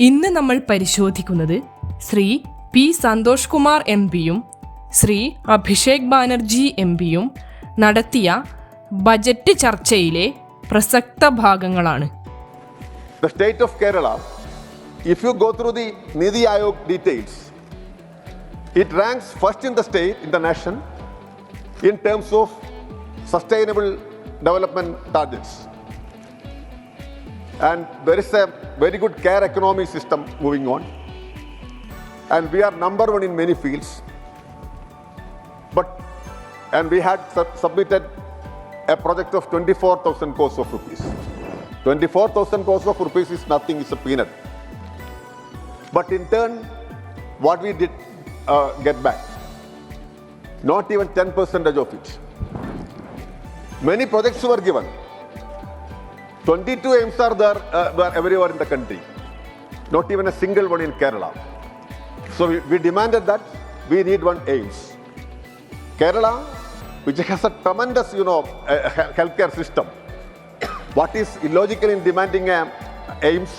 ഇന്ന് നമ്മൾ പരിശോധിക്കുന്നത് ശ്രീ പി സന്തോഷ് കുമാർ എം പിയും ശ്രീ അഭിഷേക് ബാനർജി എം പിയും നടത്തിയ ബജറ്റ് ചർച്ചയിലെ പ്രസക്ത ഭാഗങ്ങളാണ്. The state of Kerala, if you go through the Nidhi Aayog details, it ranks first in the state, in the nation, in terms of sustainable development targets. And there is a very good care economy system moving on. And we are number one in many fields. And we had submitted a project of 24,000 crores of rupees. 24,000 crores of rupees is nothing, it's a peanut. But in turn, what we did get back? Not even 10% of it. Many projects were given. 22 aims are there were everywhere in the country. Not even a single one in Kerala. So we demanded that we need one aims. Kerala, which has a tremendous, healthcare system. What is illogical in demanding aims?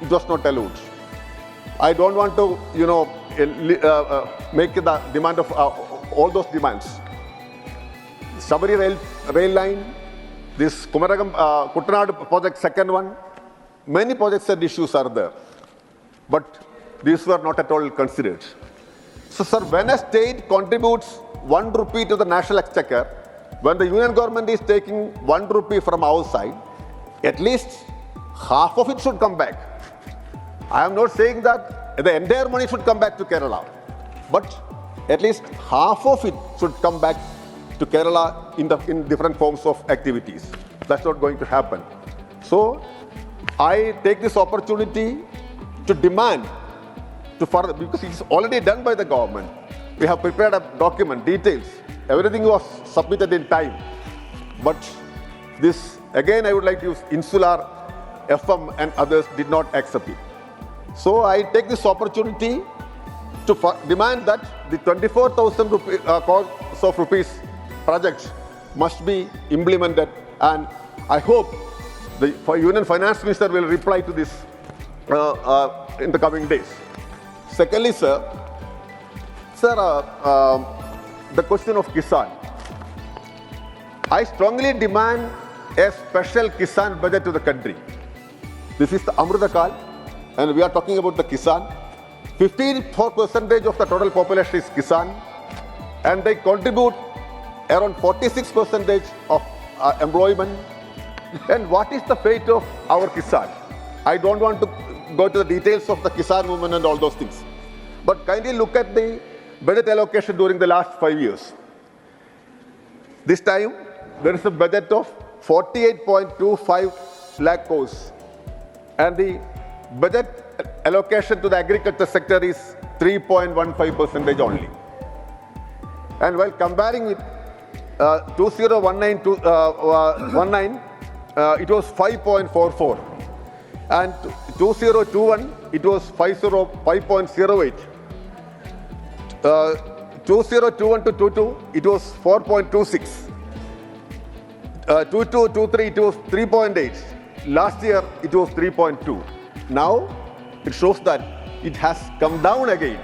It was not allowed. I don't want to, make the demand of all those demands. Sabari rail line, this Kumaragam Kuttanad project, second one. Many projects and issues are there, but these were not at all considered. So, sir, when a state contributes 1 rupee to the national exchequer, when the union government is taking 1 rupee from our side, at least half of it should come back. I am not saying that the entire money should come back to Kerala, but at least half of it should come back to Kerala in different forms of activities. That's not going to happen. So I take this opportunity to demand to further, because it's already done by the government. We have prepared a document, details. Everything was submitted in time. But this, again, I would like to use Insular, FM and others did not accept it. So I take this opportunity to demand that the 24,000 crores of rupees project must be implemented, and I hope the Union Finance Minister will reply to this in the coming days. Secondly, sir, the question of Kisan. I strongly demand a special Kisan budget to the country. This is the Amrita Kal, and we are talking about the Kisan. 54% of the total population is Kisan, and they contribute around 46% of employment. And what is the fate of our Kisan? I don't want to go to the details of the Kisan movement and all those things. But kindly look at the budget allocation during the last 5 years. This time, there is a budget of 48.25 lakh crores. And the budget allocation to the agriculture sector is 3.15% only. And while comparing with 2019, it was 5.44. And 2021, it was 5.08. 2021 to 22, it was 4.26. 22-23, it was 3.8. Last year, it was 3.2. Now, it shows that it has come down again.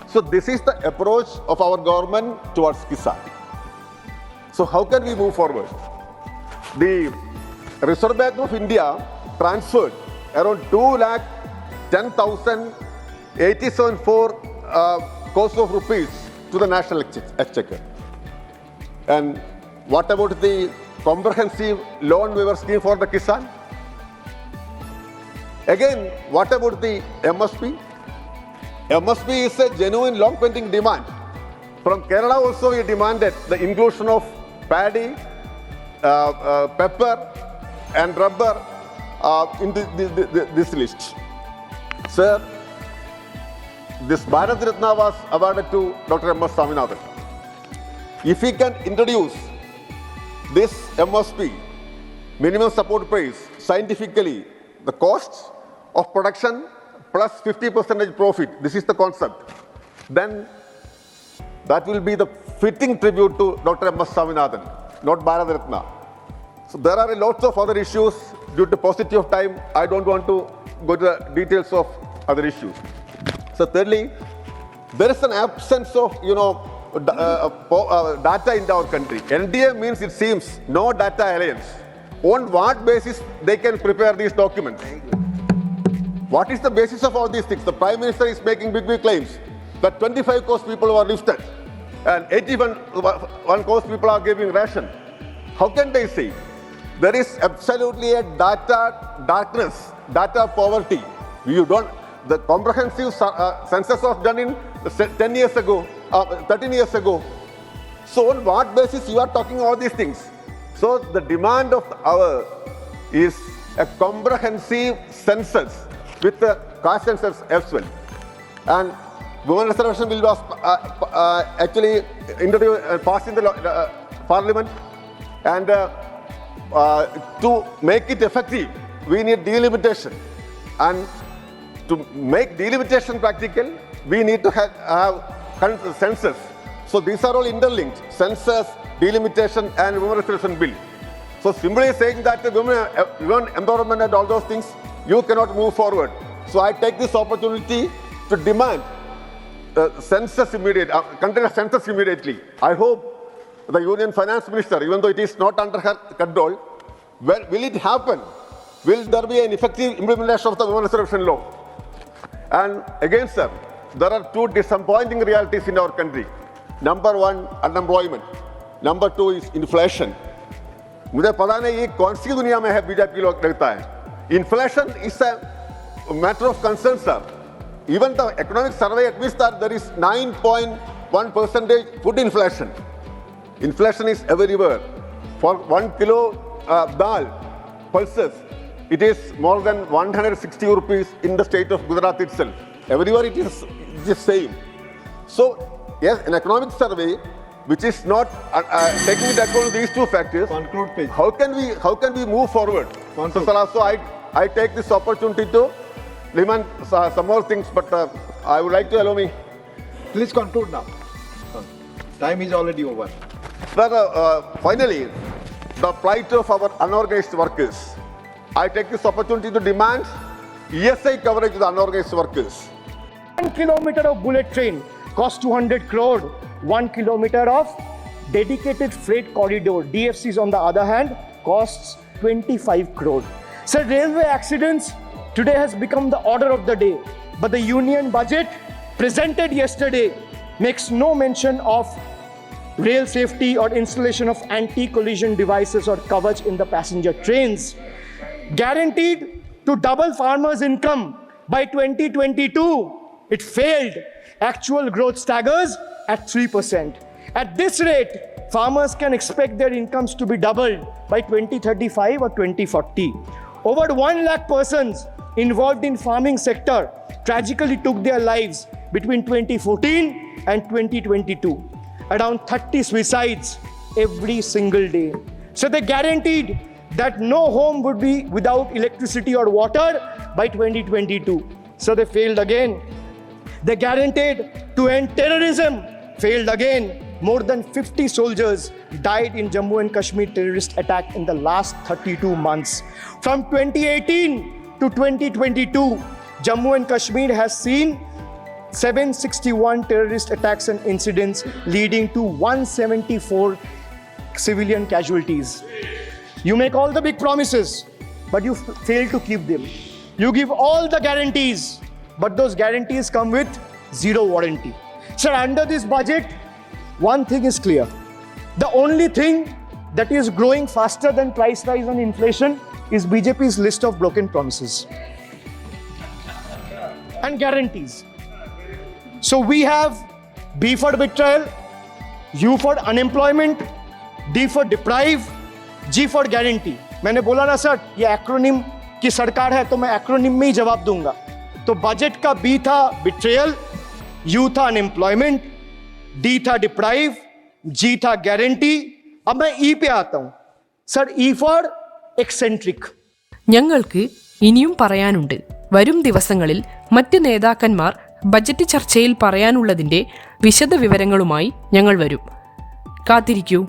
So this is the approach of our government towards Kisan. So how can we move forward? The Reserve Bank of India transferred around 2,10,087 crores of rupees to the national exchequer. And what about the comprehensive loan waiver scheme for the Kisan? Again, what about the MSP? MSP is a genuine long-pending demand. From Kerala also we demanded the inclusion of paddy, pepper and rubber in this list. Sir, this Bharat Ratna was awarded to Dr. M.S. Swaminathan. If he can introduce this MSP, minimum support price, scientifically, the costs of production plus 50% profit, this is the concept, then that will be the fitting tribute to Dr. M.S. Swaminathan, not Bharat Ratna. So there are lots of other issues due to paucity of time, I don't want to go to the details of other issues. So thirdly, there is an absence of, data in our country. NDA means, it seems, no data alliance. On what basis they can prepare these documents? What is the basis of all these things? The Prime Minister is making big claims that 25 crores people were lifted and 81 crores people are giving ration. How can they say? There is absolutely a data darkness, data poverty. The comprehensive census was done in 13 years ago. So on what basis you are talking all these things? So the demand of the hour is a comprehensive census with the caste census as well. And women reservation bill was actually introduced, passed in the parliament. And to make it effective, we need delimitation. And to make delimitation practical, we need to have census. So these are all interlinked: census, delimitation, and women reservation bill. So simply saying that women empowerment and all those things, you cannot move forward. So I take this opportunity to demand census immediately. I hope the Union Finance Minister, even though it is not under her control, will it happen? Will there be an effective implementation of the women reservation law? And again, sir, there are two disappointing realities in our country. Number one, unemployment. Number two is inflation. मुझे पता नहीं ये कौन सी दुनिया में है BJP लोग लगता है. Inflation is a matter of concern, sir. Even the economic survey admits that there is 9.1% food inflation. Inflation is everywhere. For 1 kilo dal, pulses, it is more than 160 rupees in the state of Gujarat itself. Everywhere it is the same. So, yes, an economic survey which is not taking into account these two factors. Conclude, please. How can we move forward? So, sir, also I take this opportunity to demand some more things, but I would like to allow me. Please conclude now. Time is already over. Sir, finally, the plight of our unorganized workers. I take this opportunity to demand ESI coverage to the unorganized workers. 1 kilometer of bullet train costs 200 crore. 1 kilometer of dedicated freight corridor, DFCs on the other hand, costs 25 crore. So railway accidents today has become the order of the day. But the union budget presented yesterday makes no mention of rail safety or installation of anti-collision devices or coverage in the passenger trains. Guaranteed to double farmers' income by 2022. It failed. Actual growth staggers at 3%. At this rate, farmers can expect their incomes to be doubled by 2035 or 2040. Over 1 lakh persons involved in farming sector tragically took their lives between 2014 and 2022. Around 30 suicides every single day. So they guaranteed that no home would be without electricity or water by 2022. So they failed again. They guaranteed to end terrorism, failed again. More than 50 soldiers died in Jammu and Kashmir terrorist attack in the last 32 months. From 2018 to 2022, Jammu and Kashmir has seen 761 terrorist attacks and incidents leading to 174 civilian casualties. You make all the big promises, but you fail to keep them. You give all the guarantees, but those guarantees come with zero warranty. Sir, under this budget, one thing is clear. The only thing that is growing faster than price rise and inflation is BJP's list of broken promises and guarantees. So we have B for betrayal, U for unemployment, D for deprive, G for guarantee. मैंने बोला ना sir, ये acronym की सरकार है तो मैं acronym में ही जवाब दूंगा. तो बजट का B था betrayal, U था unemployment, D था deprive, G था guarantee. अब मैं E पे आता हूं. Sir, E for eccentric. ഞങ്ങൾക്ക് ഇനിയും പറയാനുണ്ട്. വരും ദിവസങ്ങളിൽ മറ്റ് നേതാക്കന്മാർ ബജറ്റ് ചർച്ചയിൽ പറയാനുള്ളതിൻ്റെ വിശദവിവരങ്ങളുമായി ഞങ്ങൾ വരും. കാത്തിരിക്കൂ.